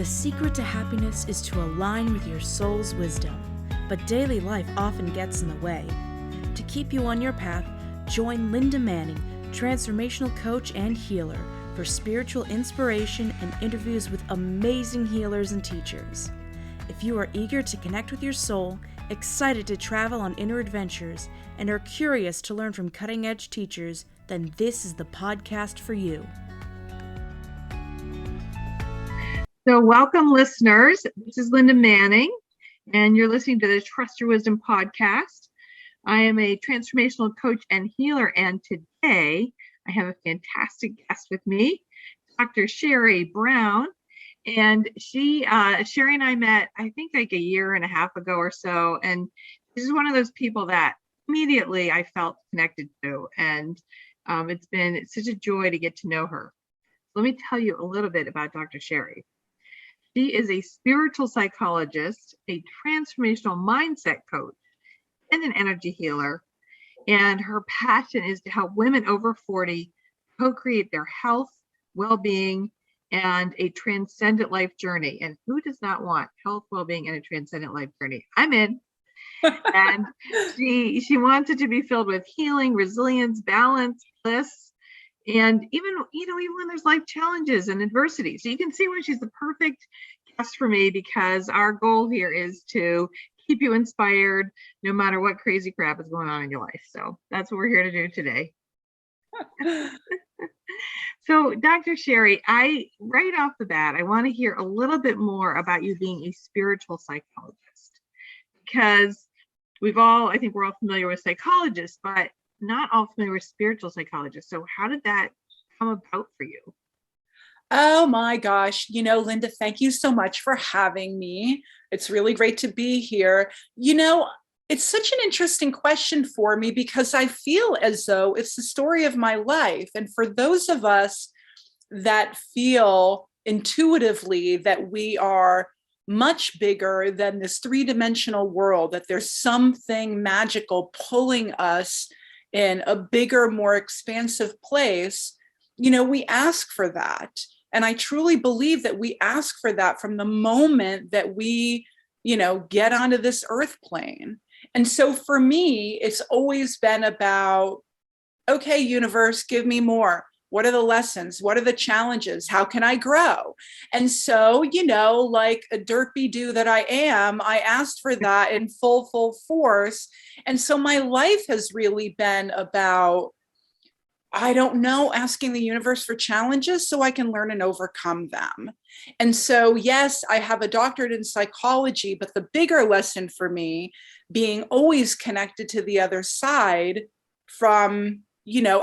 The secret to happiness is to align with your soul's wisdom, but daily life often gets in the way. To keep you on your path, join Linda Manning, transformational coach and healer, for spiritual inspiration and interviews with amazing healers and teachers. If you are eager to connect with your soul, excited to travel on inner adventures, and are curious to learn from cutting-edge teachers, then this is the podcast for you. So welcome, listeners. This is Linda Manning, and you're listening to the Trust Your Wisdom podcast. I am a transformational coach and healer, and today I have a fantastic guest with me, Dr. Sheri Brown. And Sheri and I met, I think, like a year and a half ago or so. And this is one of those people that immediately I felt connected to. And it's such a joy to get to know her. Let me tell you a little bit about Dr. Sheri. She is a spiritual psychologist, a transformational mindset coach, and an energy healer. And her passion is to help women over 40 co-create their health, well-being, and a transcendent life journey. And who does not want health, well-being, and a transcendent life journey? I'm in. And she wants it to be filled with healing, resilience, balance, bliss, and even when there's life challenges and adversity. So you can see why she's the perfect guest for me, because our goal here is to keep you inspired no matter what crazy crap is going on in your life. So that's what we're here to do today. So Dr. Sheri, right off the bat, I want to hear a little bit more about you being a spiritual psychologist, because I think we're all familiar with psychologists, but not all familiar with spiritual psychologists. So how did that come about for you? Oh my gosh. Linda, thank you so much for having me. It's really great to be here. It's such an interesting question for me because I feel as though it's the story of my life. And for those of us that feel intuitively that we are much bigger than this three-dimensional world, that there's something magical pulling us in a bigger, more expansive place, we ask for that. And I truly believe that we ask for that from the moment that we, get onto this earth plane. And so for me, it's always been about, okay, universe, give me more. What are the lessons? What are the challenges? How can I grow? And so, like a derpy-doo that I am, I asked for that in full force. And so my life has really been about, asking the universe for challenges so I can learn and overcome them. And so, yes, I have a doctorate in psychology, but the bigger lesson for me, being always connected to the other side from,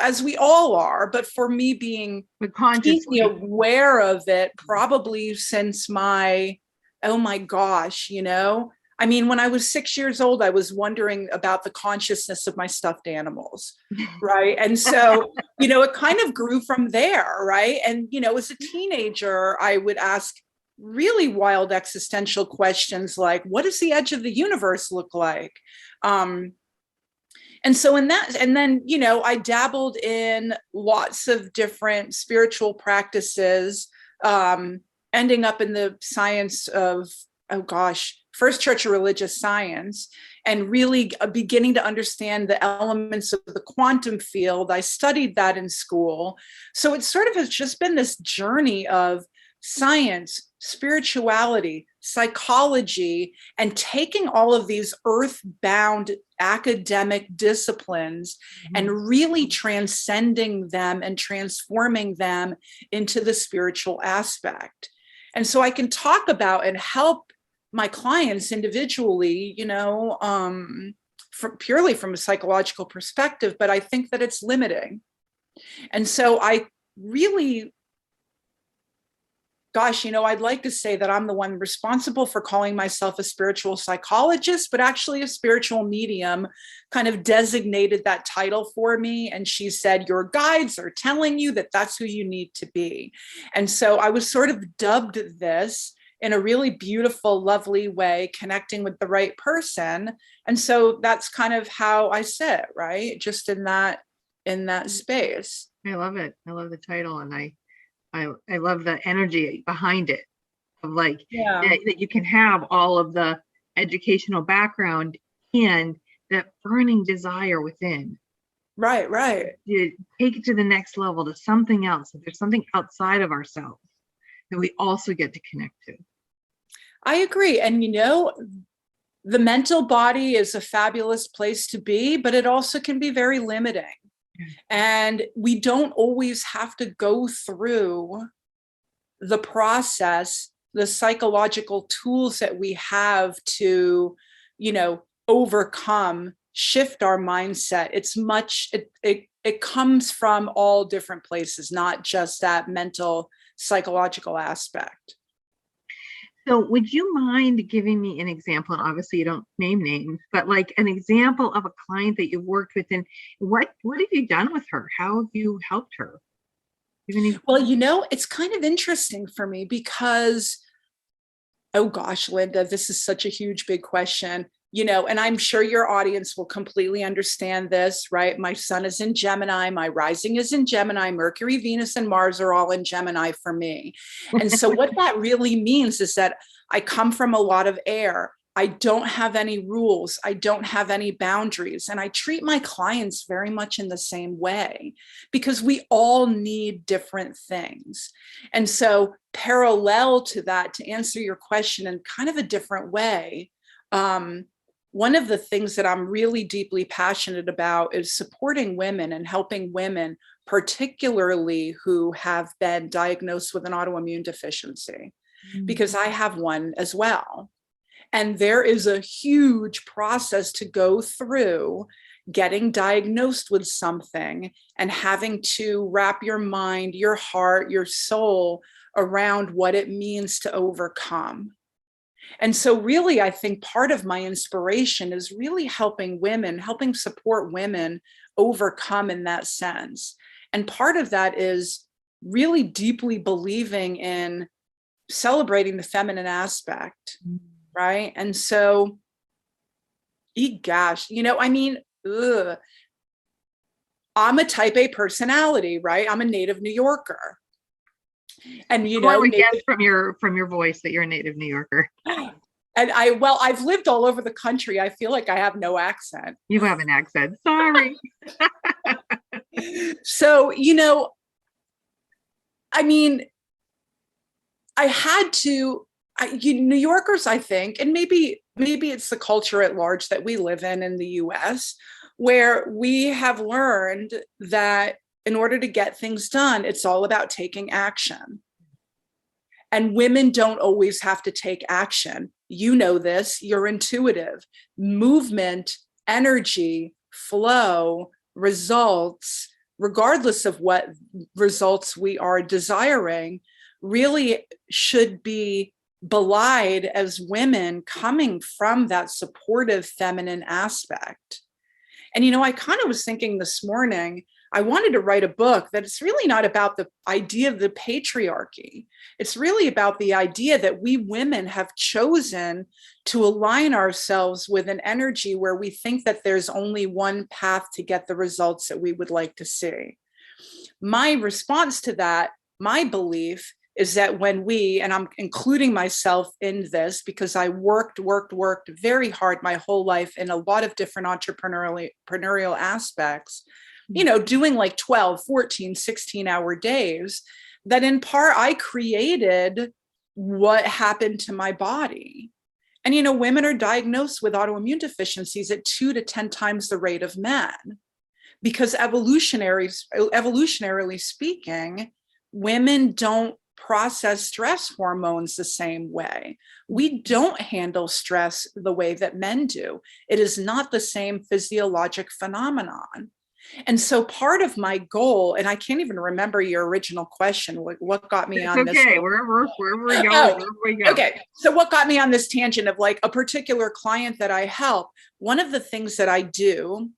as we all are, but for me being consciously aware of it, probably since oh my gosh, when I was 6 years old, I was wondering about the consciousness of my stuffed animals, right? And so, it kind of grew from there, right? And, as a teenager, I would ask really wild existential questions like, what does the edge of the universe look like? And so and then, I dabbled in lots of different spiritual practices, ending up in the science of, First Church of Religious Science, and really beginning to understand the elements of the quantum field. I studied that in school. So it sort of has just been this journey of science, spirituality, psychology, and taking all of these earthbound academic disciplines and really transcending them and transforming them into the spiritual aspect. And so I can talk about and help my clients individually, purely from a psychological perspective, but I think that it's limiting. And so I really, I'd like to say that I'm the one responsible for calling myself a spiritual psychologist, but actually a spiritual medium kind of designated that title for me. And she said, your guides are telling you that that's who you need to be. And so I was sort of dubbed this in a really beautiful, lovely way, connecting with the right person. And so that's kind of how I sit, right? Just in that space. I love it. I love the title, and I love the energy behind it. of like Yeah. that you can have all of the educational background and that burning desire within. Right. You take it to the next level, to something else. If there's something outside of ourselves that we also get to connect to. I agree. And the mental body is a fabulous place to be, but it also can be very limiting. And we don't always have to go through the process, the psychological tools that we have to, overcome, shift our mindset. It comes from all different places, not just that mental, psychological aspect. So would you mind giving me an example? And obviously you don't name names, but like an example of a client that you've worked with, and what have you done with her? How have you helped her? Well, it's kind of interesting for me because, oh gosh, Linda, this is such a huge, big question, and I'm sure your audience will completely understand this, right? My sun is in Gemini, my rising is in Gemini, Mercury, Venus, and Mars are all in Gemini for me. And so what that really means is that I come from a lot of air. I don't have any rules. I don't have any boundaries. And I treat my clients very much in the same way because we all need different things. And so parallel to that, to answer your question in kind of a different way, one of the things that I'm really deeply passionate about is supporting women and helping women, particularly who have been diagnosed with an autoimmune deficiency, because I have one as well. And there is a huge process to go through getting diagnosed with something and having to wrap your mind, your heart, your soul around what it means to overcome. And so really, I think part of my inspiration is really helping support women overcome in that sense. And part of that is really deeply believing in celebrating the feminine aspect. Right. And so, gosh, I'm a type A personality, right? I'm a native New Yorker. And, I would guess from your voice that you're a native New Yorker. And I've lived all over the country. I feel like I have no accent. You have an accent. Sorry. So, I had to, New Yorkers, I think, and maybe it's the culture at large that we live in the US, where we have learned that in order to get things done, it's all about taking action. And women don't always have to take action. You know this, you're intuitive. Movement, energy, flow, results, regardless of what results we are desiring, really should be belied as women coming from that supportive feminine aspect. And, I kind of was thinking this morning, I wanted to write a book that it's really not about the idea of the patriarchy. It's really about the idea that we women have chosen to align ourselves with an energy where we think that there's only one path to get the results that we would like to see. My response to that, my belief, is that when and I'm including myself in this because I worked very hard my whole life in a lot of different entrepreneurial aspects, doing like 12, 14, 16-hour days, that in part I created what happened to my body. And, women are diagnosed with autoimmune deficiencies at 2 to 10 times the rate of men, because evolutionarily speaking, women don't process stress hormones the same way. We don't handle stress the way that men do. It is not the same physiologic phenomenon. And so part of my goal, and I can't even remember your original question, what got me on this? Okay, wherever we go. Okay, so what got me on this tangent of like a particular client that I help? One of the things that I do,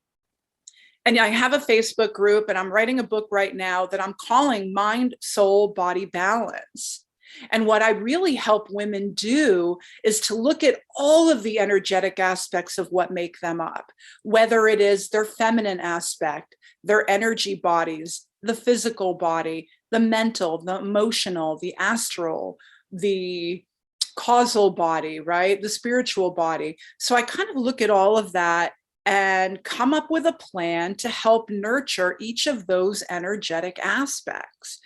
and I have a Facebook group and I'm writing a book right now that I'm calling Mind, Soul, Body Balance. And what I really help women do is to look at all of the energetic aspects of what make them up, whether it is their feminine aspect, their energy bodies, the physical body, the mental, the emotional, the astral, the causal body, right? The spiritual body. So I kind of look at all of that and come up with a plan to help nurture each of those energetic aspects.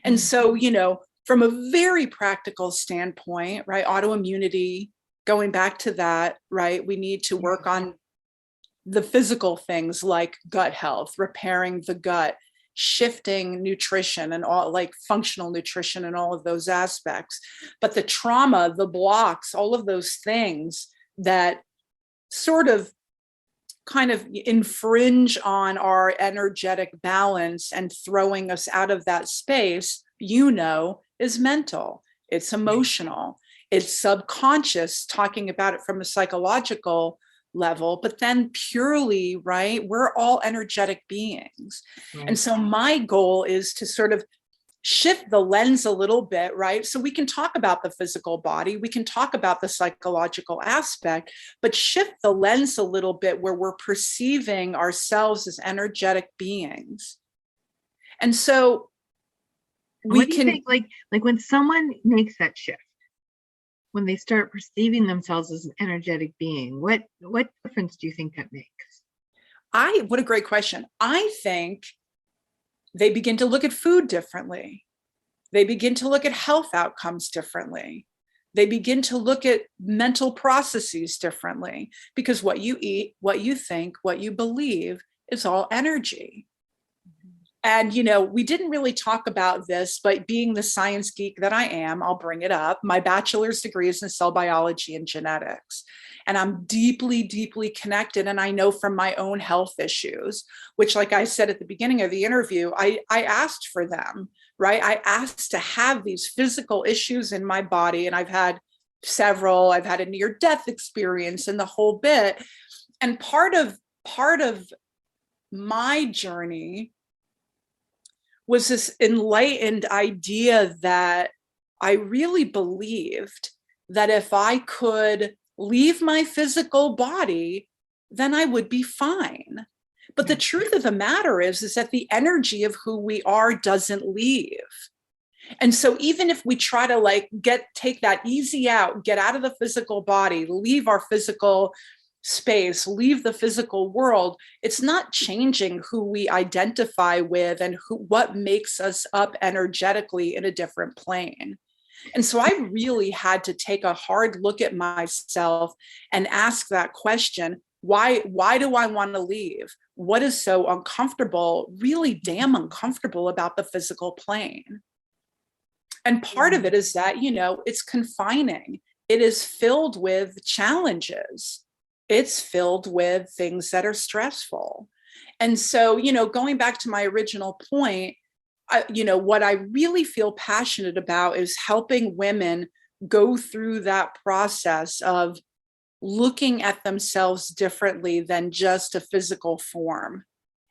And so, you know, from a very practical standpoint, right? Autoimmunity, going back to that, right? We need to work on the physical things like gut health, repairing the gut, shifting nutrition and all, like functional nutrition and all of those aspects. But the trauma, the blocks, all of those things that sort of kind of infringe on our energetic balance and throwing us out of that space, you know, is mental, it's emotional, it's subconscious, talking about it from a psychological level, but then purely, right, we're all energetic beings. Right. And so my goal is to sort of shift the lens a little bit, right? So we can talk about the physical body, we can talk about the psychological aspect, but shift the lens a little bit where we're perceiving ourselves as energetic beings. And so what do you think, like when someone makes that shift, when they start perceiving themselves as an energetic being, what difference do you think that makes? What a great question. I think they begin to look at food differently. They begin to look at health outcomes differently. They begin to look at mental processes differently, because what you eat, what you think, what you believe is all energy. And, you know, we didn't really talk about this, but being the science geek that I am, I'll bring it up. My bachelor's degree is in cell biology and genetics. And I'm deeply, deeply connected. And I know from my own health issues, which, like I said at the beginning of the interview, I asked for them, right? I asked to have these physical issues in my body. And I've had several. I've had a near-death experience and the whole bit. And part of my journey was this enlightened idea that I really believed that if I could leave my physical body, then I would be fine. But the truth of the matter is that the energy of who we are doesn't leave. And so even if we try to take that easy out, get out of the physical body, leave our physical space, leave the physical world, it's not changing who we identify with and what makes us up energetically in a different plane. And so I really had to take a hard look at myself and ask that question, why do I want to leave? What is so uncomfortable, really damn uncomfortable about the physical plane? And part of it is that, you know, it's confining. It is filled with challenges. It's filled with things that are stressful. And so, you know, going back to my original point, what I really feel passionate about is helping women go through that process of looking at themselves differently than just a physical form.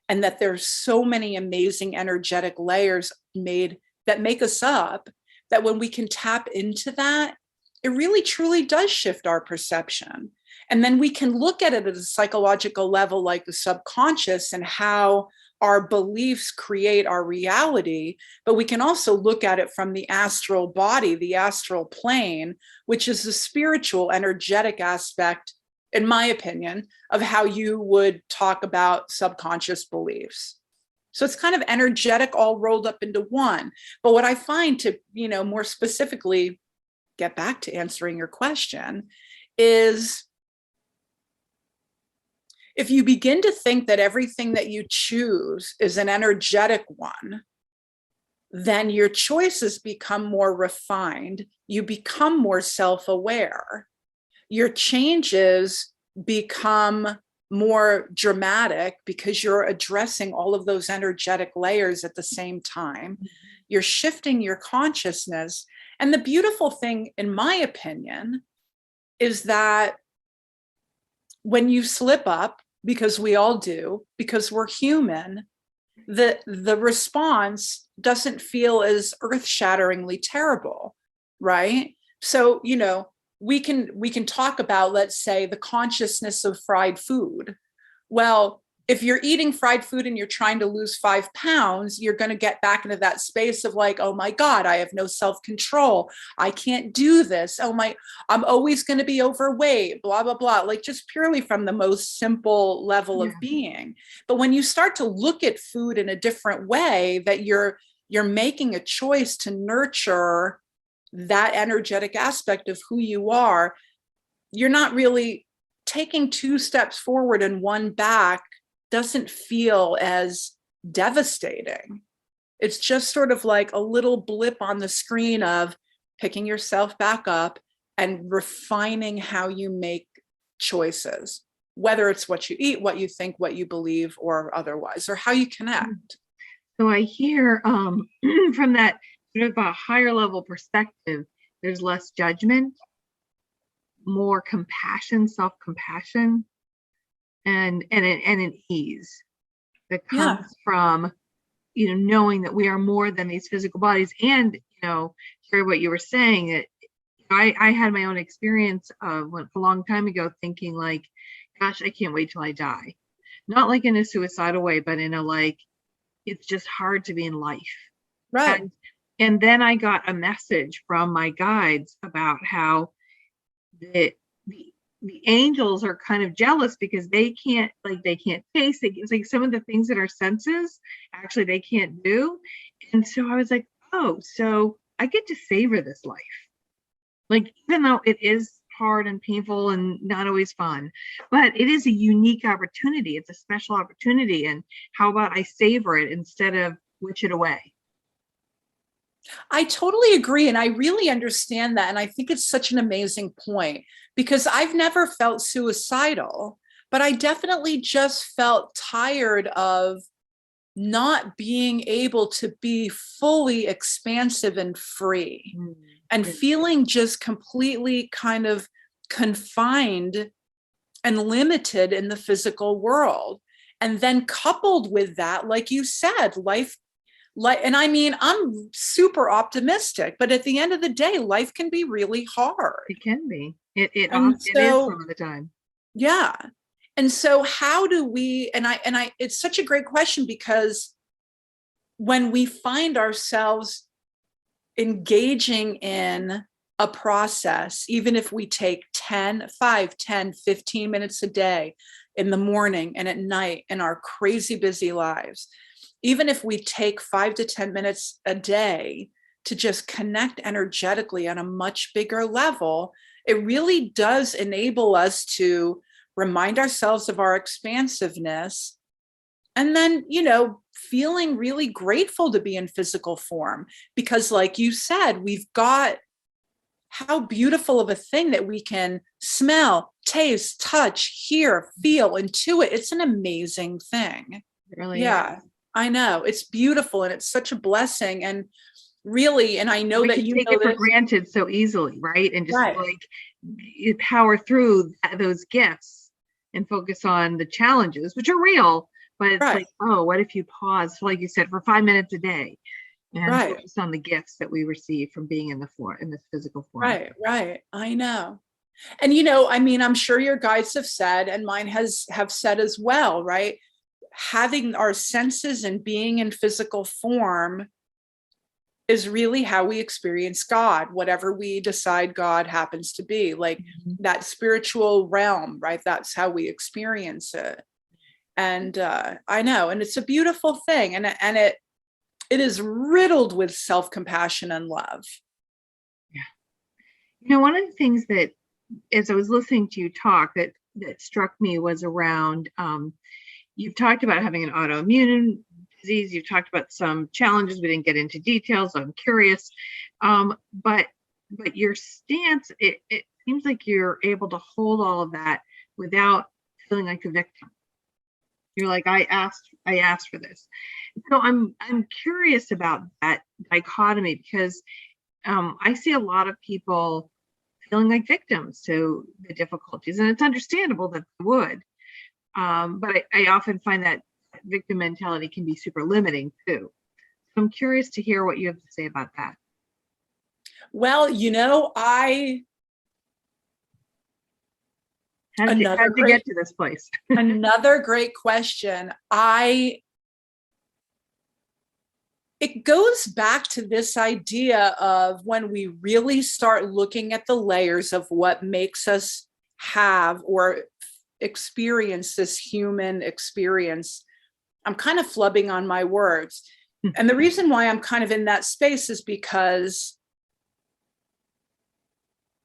And that there's so many amazing energetic layers that make us up, that when we can tap into that, it really truly does shift our perception. And then we can look at it at a psychological level, like the subconscious and how our beliefs create our reality. But we can also look at it from the astral body, the astral plane, which is the spiritual, energetic aspect, in my opinion, of how you would talk about subconscious beliefs. So it's kind of energetic all rolled up into one. But what I find, to, you know, more specifically get back to answering your question, is if you begin to think that everything that you choose is an energetic one, then your choices become more refined. You become more self-aware. Your changes become more dramatic because you're addressing all of those energetic layers at the same time. You're shifting your consciousness. And the beautiful thing, in my opinion, is that when you slip up, because we all do, because we're human, the response doesn't feel as earth-shatteringly terrible, right? So, you know, we can talk about, let's say, the consciousness of fried food. Well, if you're eating fried food and you're trying to lose 5 pounds, you're going to get back into that space of like, oh my God, I have no self-control. I can't do this. I'm always going to be overweight, blah, blah, blah. Like just purely from the most simple level of being. But when you start to look at food in a different way, that you're making a choice to nurture that energetic aspect of who you are, you're not really taking 2 steps forward and 1 back. Doesn't feel as devastating. It's just sort of like a little blip on the screen of picking yourself back up and refining how you make choices, whether it's what you eat, what you think, what you believe, or otherwise, or how you connect. So I hear from that sort of a higher level perspective, there's less judgment, more compassion, self-compassion, and an ease that comes from, knowing that we are more than these physical bodies. And, Sheri, what you were saying, that I had my own experience of a long time ago thinking like, gosh, I can't wait till I die. Not like in a suicidal way, but in a like, it's just hard to be in life. Right. And then I got a message from my guides about how the angels are kind of jealous because they can't taste. It's like some of the things that our senses actually they can't do. And so I was like, oh, so I get to savor this life. Like, even though it is hard and painful and not always fun, but it is a unique opportunity. It's a special opportunity. And how about I savor it instead of wish it away? I totally agree. And I really understand that. And I think it's such an amazing point because I've never felt suicidal, but I definitely just felt tired of not being able to be fully expansive and free and feeling just completely kind of confined and limited in the physical world. And then coupled with that, like you said, and I mean, I'm super optimistic, but at the end of the day, life can be really hard. It can be. It is some of the time. Yeah. And so how do we, and I, it's such a great question because when we find ourselves engaging in a process, even if we take 5, 10, 15 minutes a day in the morning and at night in our crazy busy lives, even if we take 5 to 10 minutes a day to just connect energetically on a much bigger level, it really does enable us to remind ourselves of our expansiveness. And then, feeling really grateful to be in physical form, because like you said, we've got how beautiful of a thing that we can smell, taste, touch, hear, feel, intuit. It's an amazing thing. It really is. I know. It's beautiful and it's such a blessing. And really, and I know we that can you take know it for this. granted so easily, right? And just like you power through those gifts and focus on the challenges, which are real. But it's like, oh, what if you pause, like you said, for 5 minutes a day and focus on the gifts that we receive from being in this physical form. Right. I know. And, I mean, I'm sure your guides have said, and mine have said as well, right? Having our senses and being in physical form is really how we experience God, whatever we decide God happens to be, like that spiritual realm, right? That's how we experience it. And I know, and it's a beautiful thing. And it is riddled with self-compassion and love. Yeah. One of the things that, as I was listening to you talk, that struck me was around, you've talked about having an autoimmune disease. You've talked about some challenges. We didn't get into details. I'm curious. But your stance, it seems like you're able to hold all of that without feeling like a victim. You're like, I asked for this. So I'm curious about that dichotomy because I see a lot of people feeling like victims to the difficulties, and it's understandable that they would. But I often find that victim mentality can be super limiting too. So I'm curious to hear what you have to say about that. Well, How'd you get to this place? Another great question. It goes back to this idea of when we really start looking at the layers of what makes us have or experience this human experience. I'm kind of flubbing on my words. And the reason why I'm kind of in that space is because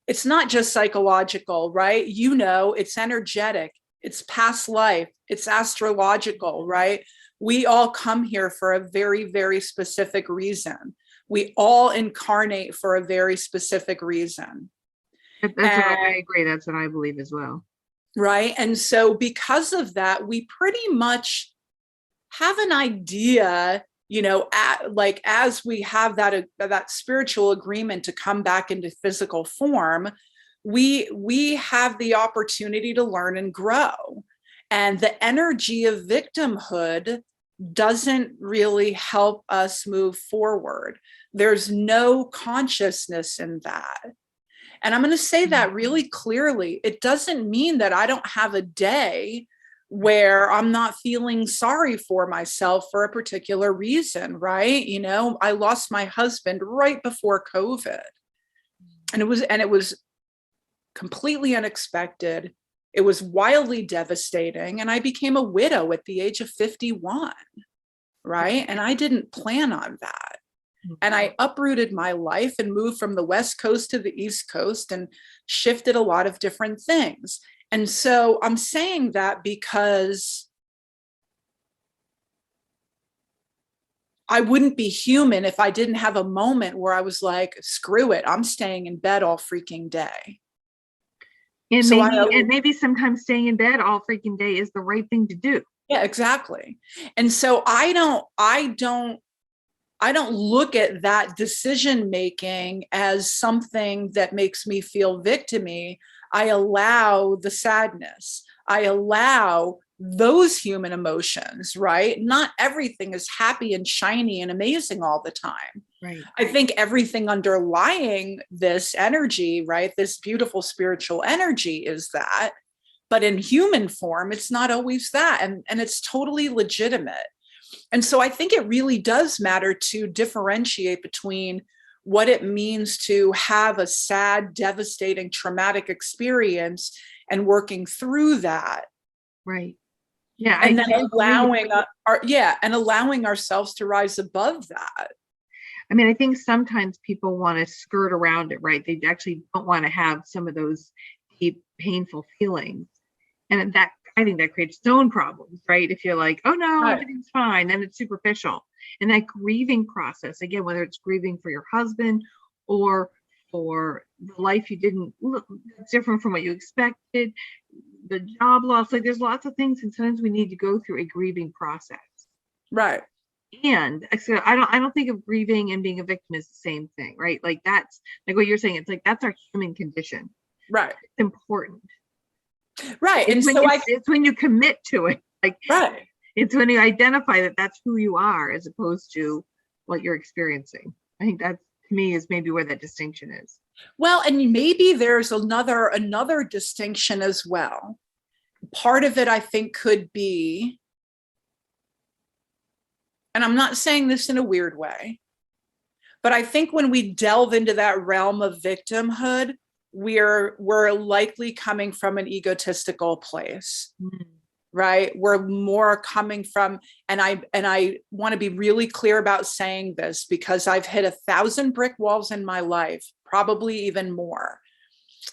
it's not just psychological, right? You know, it's energetic, it's past life, it's astrological, right? We all come here for a very, very specific reason. We all incarnate for a very specific reason. I agree. That's what I believe as well. Right. And so because of that, we pretty much have an idea, you know, as we have that spiritual agreement to come back into physical form, we have the opportunity to learn and grow. And the energy of victimhood doesn't really help us move forward. There's no consciousness in that. And I'm going to say that really clearly. It doesn't mean that I don't have a day where I'm not feeling sorry for myself for a particular reason, right? You know, I lost my husband right before COVID. And it was completely unexpected. It was wildly devastating. And I became a widow at the age of 51, right? And I didn't plan on that. And I uprooted my life and moved from the West Coast to the East Coast and shifted a lot of different things. And so I'm saying that because I wouldn't be human if I didn't have a moment where I was like, screw it, I'm staying in bed all freaking day. And so maybe sometimes staying in bed all freaking day is the right thing to do. Yeah, exactly. And so I don't look at that decision making as something that makes me feel victim-y. I allow the sadness. I allow those human emotions, right? Not everything is happy and shiny and amazing all the time. Right. I think everything underlying this energy, right? This beautiful spiritual energy is that, but in human form, it's not always that. And it's totally legitimate. And so I think it really does matter to differentiate between what it means to have a sad, devastating, traumatic experience and working through that. Right. Yeah. And then allowing ourselves to rise above that. I mean, I think sometimes people want to skirt around it, right? They actually don't want to have some of those deep, painful feelings. And I think that creates its own problems, right? If you're like, oh no, right, everything's fine, then it's superficial. And that grieving process, again, whether it's grieving for your husband or for the life you didn't look different from what you expected, the job loss, like there's lots of things, and sometimes we need to go through a grieving process. Right. And so I don't think of grieving and being a victim is the same thing, right? Like that's like what you're saying. It's like that's our human condition. Right. It's important. Right. It's when you commit to it. Like, right. It's when you identify that that's who you are as opposed to what you're experiencing. I think that to me is maybe where that distinction is. Well, and maybe there's another distinction as well. Part of it, I think, could be, and I'm not saying this in a weird way, but I think when we delve into that realm of victimhood, we're likely coming from an egotistical place, right? We're more coming from, and I want to be really clear about saying this because I've hit 1,000 brick walls in my life, probably even more.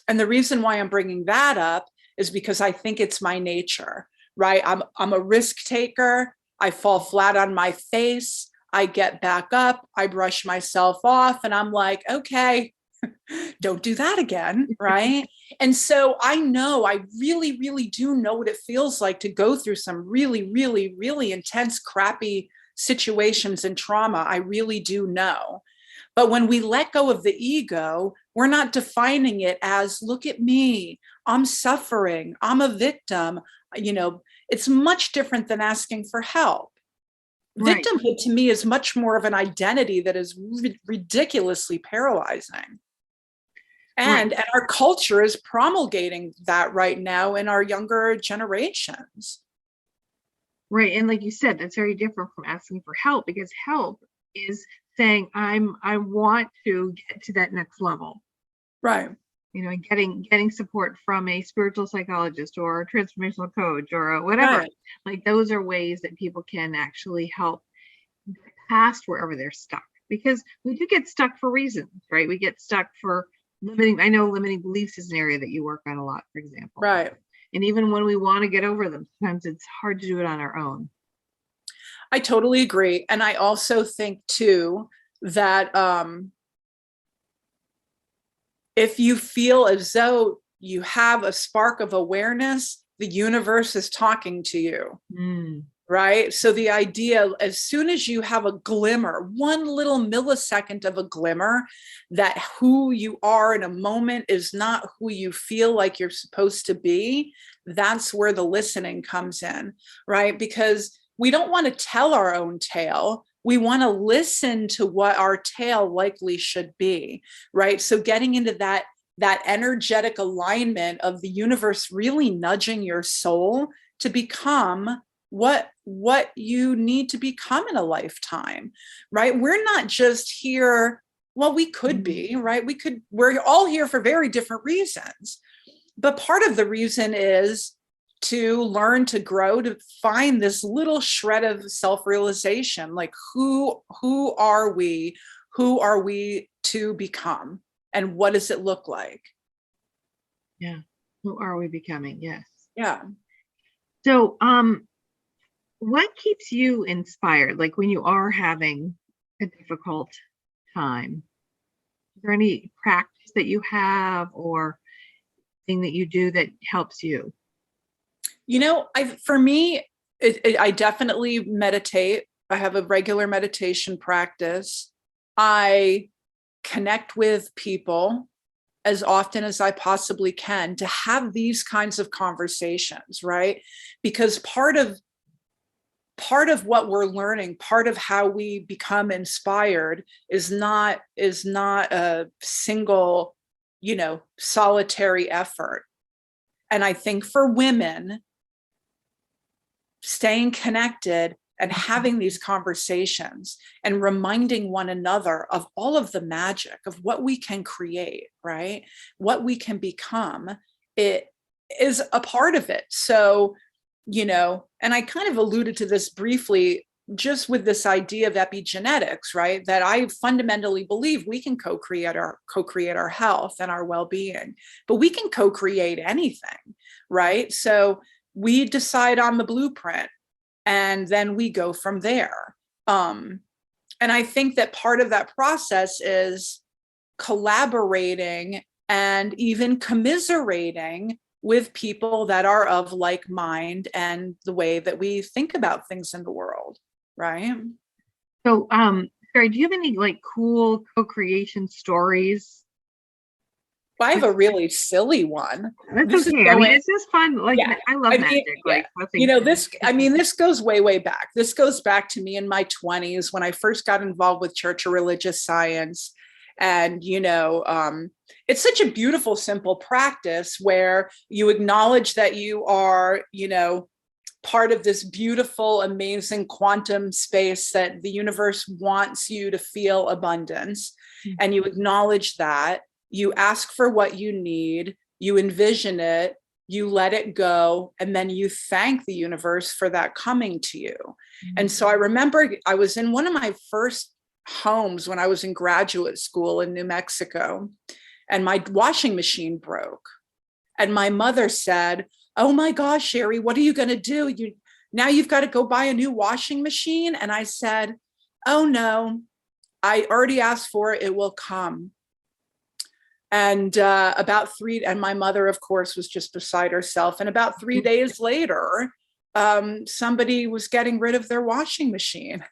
And the reason why I'm bringing that up is because I think it's my nature, right? I'm a risk taker. I fall flat on my face. I get back up. I brush myself off and I'm like, okay, don't do that again, right? And so I really, really do know what it feels like to go through some really, really, really intense, crappy situations and trauma. I really do know. But when we let go of the ego, we're not defining it as, look at me, I'm suffering, I'm a victim. You know, it's much different than asking for help. Right. Victimhood to me is much more of an identity that is ridiculously paralyzing. And our culture is promulgating that right now in our younger generations. Right. And like you said, that's very different from asking for help, because help is saying, I want to get to that next level. Right. You know, and getting support from a spiritual psychologist or a transformational coach or whatever. Right. Like those are ways that people can actually help get past wherever they're stuck, because we do get stuck for reasons, right? We get stuck for limiting beliefs is an area that you work on a lot, for example. Right. And even when we want to get over them, sometimes it's hard to do it on our own. I totally agree. And I also think too that if you feel as though you have a spark of awareness, the universe is talking to you. Right? So the idea, as soon as you have a glimmer, one little millisecond of a glimmer, that who you are in a moment is not who you feel like you're supposed to be, that's where the listening comes in, right? Because we don't want to tell our own tale. We want to listen to what our tale likely should be, right? So getting into that energetic alignment of the universe really nudging your soul to become what you need to become in a lifetime, right? We're not just here, well, we could be, right? We're all here for very different reasons. But part of the reason is to learn to grow, to find this little shred of self-realization, like who are we? Who are we to become? And what does it look like? Yeah. Who are we becoming? Yes. Yeah. So, what keeps you inspired? Like when you are having a difficult time, is there any practice that you have or thing that you do that helps you? You know, for me, I definitely meditate. I have a regular meditation practice. I connect with people as often as I possibly can to have these kinds of conversations, right? Because part of what we're learning, part of how we become inspired is not a single, solitary effort. And I think for women, staying connected and having these conversations and reminding one another of all of the magic of what we can create, right? What we can become, it is a part of it. So, and I kind of alluded to this briefly just with this idea of epigenetics, right? That I fundamentally believe we can co-create our health and our well-being, but we can co-create anything, right? So we decide on the blueprint and then we go from there. And I think that part of that process is collaborating and even commiserating with people that are of like mind and the way that we think about things in the world, right? So, Sheri, do you have any like cool co-creation stories? Well, I have a really silly one. That's okay. It's just fun. Like, yeah. I love magic. Yeah. Like, this goes way back. This goes back to me in my 20s when I first got involved with Church of Religious Science. And, it's such a beautiful, simple practice where you acknowledge that you are, part of this beautiful, amazing quantum space that the universe wants you to feel abundance. Mm-hmm. And you acknowledge that. You ask for what you need, you envision it, you let it go, and then you thank the universe for that coming to you. Mm-hmm. And so I remember I was in one of my first homes when I was in graduate school in New Mexico, and my washing machine broke. And my mother said, "Oh my gosh, Sheri, what are you going to do? Now you've got to go buy a new washing machine." And I said, "Oh no, I already asked for it. It will come." And and my mother, of course, was just beside herself. And about 3 days later, somebody was getting rid of their washing machine.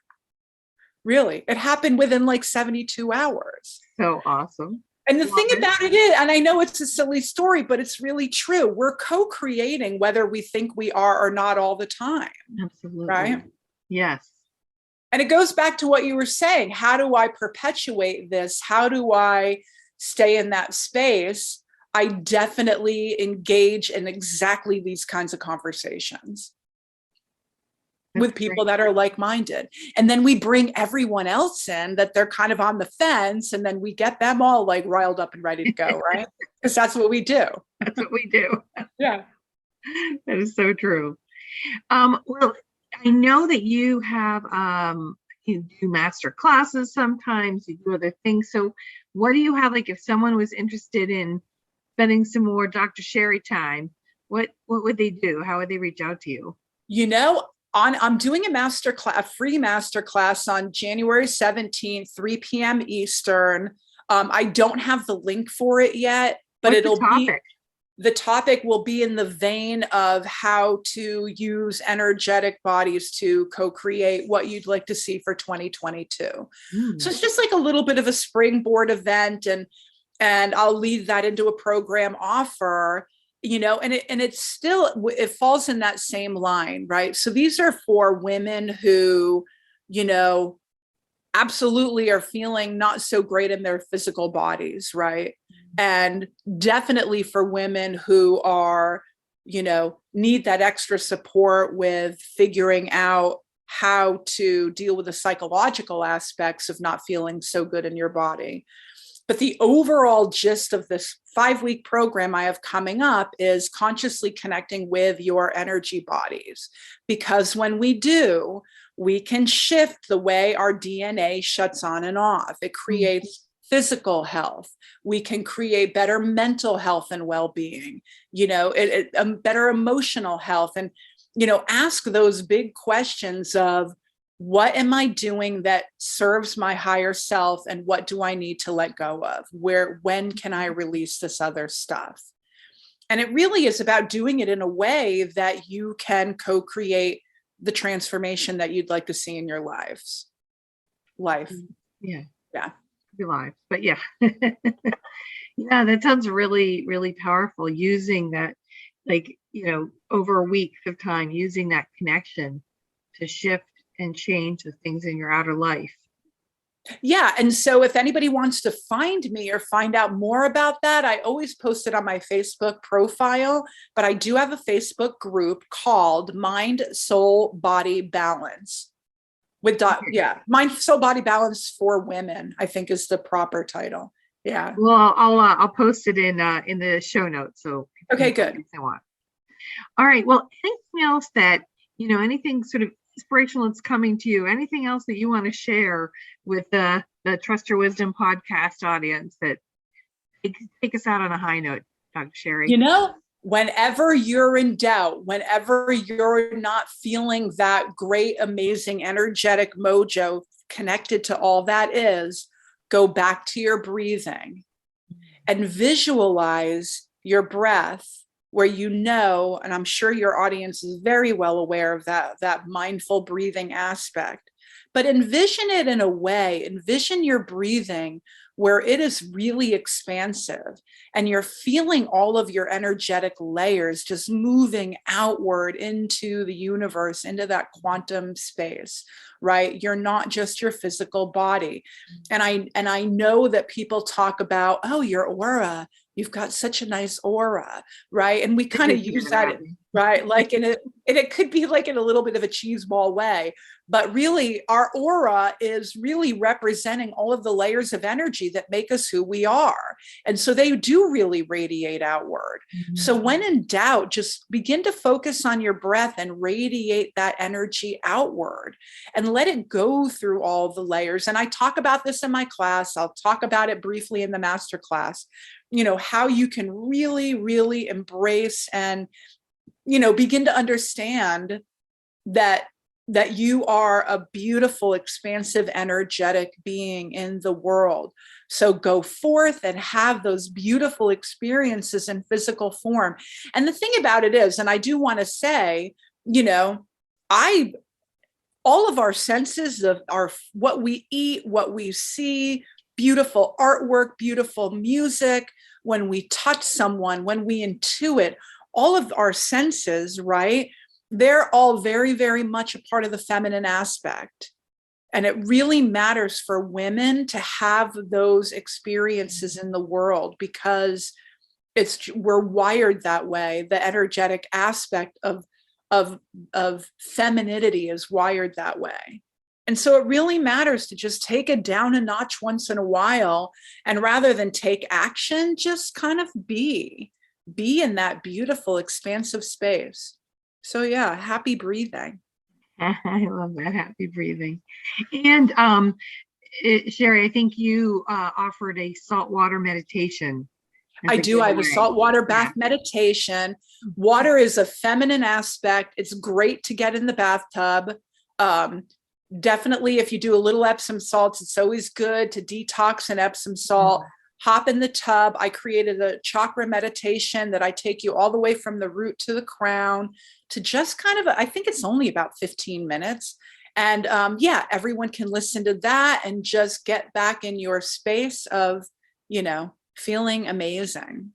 Really, it happened within like 72 hours. So awesome. And the thing about it is, and I know it's a silly story, but it's really true. We're co-creating whether we think we are or not all the time. Absolutely. Right? Yes. And it goes back to what you were saying. How do I perpetuate this? How do I stay in that space, I definitely engage in exactly these kinds of conversations with people that are like-minded. And then we bring everyone else in that they're kind of on the fence, and then we get them all like riled up and ready to go, right? Because that's what we do. That's what we do. Yeah. That is so true. Well, I know that you have you do master classes sometimes, you do other things. So what do you have, like if someone was interested in spending some more Dr. Sheri time, what would they do? How would they reach out to you? You know, I'm doing a free masterclass on January 17th, 3 p.m. Eastern. I don't have the link for it yet, but the topic will be in the vein of how to use energetic bodies to co-create what you'd like to see for 2022. So it's just like a little bit of a springboard event, and I'll lead that into a program offer, you know, and it falls in that same line, right? So these are for women who, you know, absolutely are feeling not so great in their physical bodies, right? And definitely for women who are, you know, need that extra support with figuring out how to deal with the psychological aspects of not feeling so good in your body. But the overall gist of this 5-week program I have coming up is consciously connecting with your energy bodies. Because when we do, we can shift the way our DNA shuts on and off. It creates physical health. We can create better mental health and well-being, you know, better emotional health. And, you know, ask those big questions of, what am I doing that serves my higher self? And what do I need to let go of? When can I release this other stuff? And it really is about doing it in a way that you can co-create the transformation that you'd like to see in your life. Yeah. Yeah. Your lives. But yeah. Yeah, that sounds really, really powerful, using that, like, you know, over weeks of time, using that connection to shift and change the things in your outer life. Yeah. And so if anybody wants to find me or find out more about that, I always post it on my Facebook profile, but I do have a Facebook group called Mind, Soul, Body Balance. Mind, Soul, Body Balance for Women, I think is the proper title. Yeah. Well, I'll post it in the show notes. So okay, good. All right. Well, anything else that, you know, anything sort of inspirational that's coming to you, anything else that you want to share with the Trust Your Wisdom podcast audience that take us out on a high note, Dr. Sheri? You know, whenever you're in doubt, whenever you're not feeling that great, amazing, energetic mojo connected to all that is, go back to your breathing and visualize your breath, where you know, and I'm sure your audience is very well aware of that mindful breathing aspect, but envision it in a way, envision your breathing where it is really expansive and you're feeling all of your energetic layers just moving outward into the universe, into that quantum space, right? You're not just your physical body. And I know that people talk about, oh, your aura, you've got such a nice aura, right? And we kind of use that, right? Like it could be like in a little bit of a cheese ball way, but really our aura is really representing all of the layers of energy that make us who we are. And so they do really radiate outward. Mm-hmm. So when in doubt, just begin to focus on your breath and radiate that energy outward and let it go through all the layers. And I talk about this in my class. I'll talk about it briefly in the master class, you know, how you can really, really embrace and, you know, begin to understand that you are a beautiful, expansive, energetic being in the world. So go forth and have those beautiful experiences in physical form. And the thing about it is, and I do want to say, you know, all of our senses of what we eat, what we see, beautiful artwork, beautiful music, when we touch someone, when we intuit, all of our senses, right? They're all very, very much a part of the feminine aspect. And it really matters for women to have those experiences in the world, because we're wired that way. The energetic aspect of femininity is wired that way. And so it really matters to just take it down a notch once in a while. And rather than take action, just kind of be in that beautiful, expansive space. So yeah, happy breathing. I love that, happy breathing. And Sheri, I think you offered a saltwater meditation. I do. I have a saltwater bath meditation. Water is a feminine aspect. It's great to get in the bathtub. Definitely, if you do a little Epsom salts, it's always good to detox in Epsom salt. Hop in the tub. I created a chakra meditation that I take you all the way from the root to the crown to just kind of, I think it's only about 15 minutes. And yeah, everyone can listen to that and just get back in your space of, feeling amazing.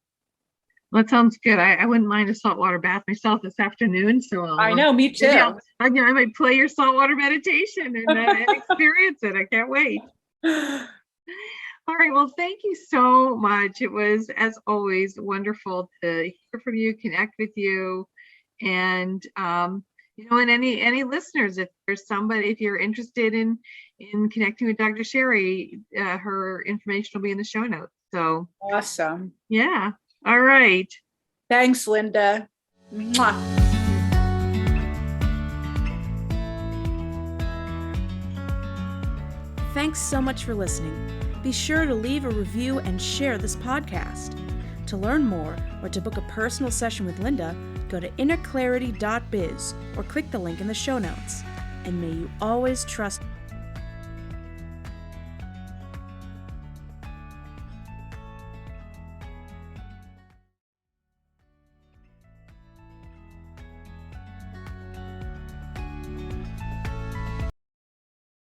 Well, that sounds good. I wouldn't mind a saltwater bath myself this afternoon. So I know, me too. I might play your saltwater meditation and experience it. I can't wait. All right. Well, thank you so much. It was, as always, wonderful to hear from you, connect with you, and and any listeners, if there's somebody, if you're interested in connecting with Dr. Sheri, her information will be in the show notes. So awesome. Yeah. All right. Thanks, Linda. Mwah. Thanks so much for listening. Be sure to leave a review and share this podcast. To learn more or to book a personal session with Linda, go to innerclarity.biz or click the link in the show notes. And may you always trust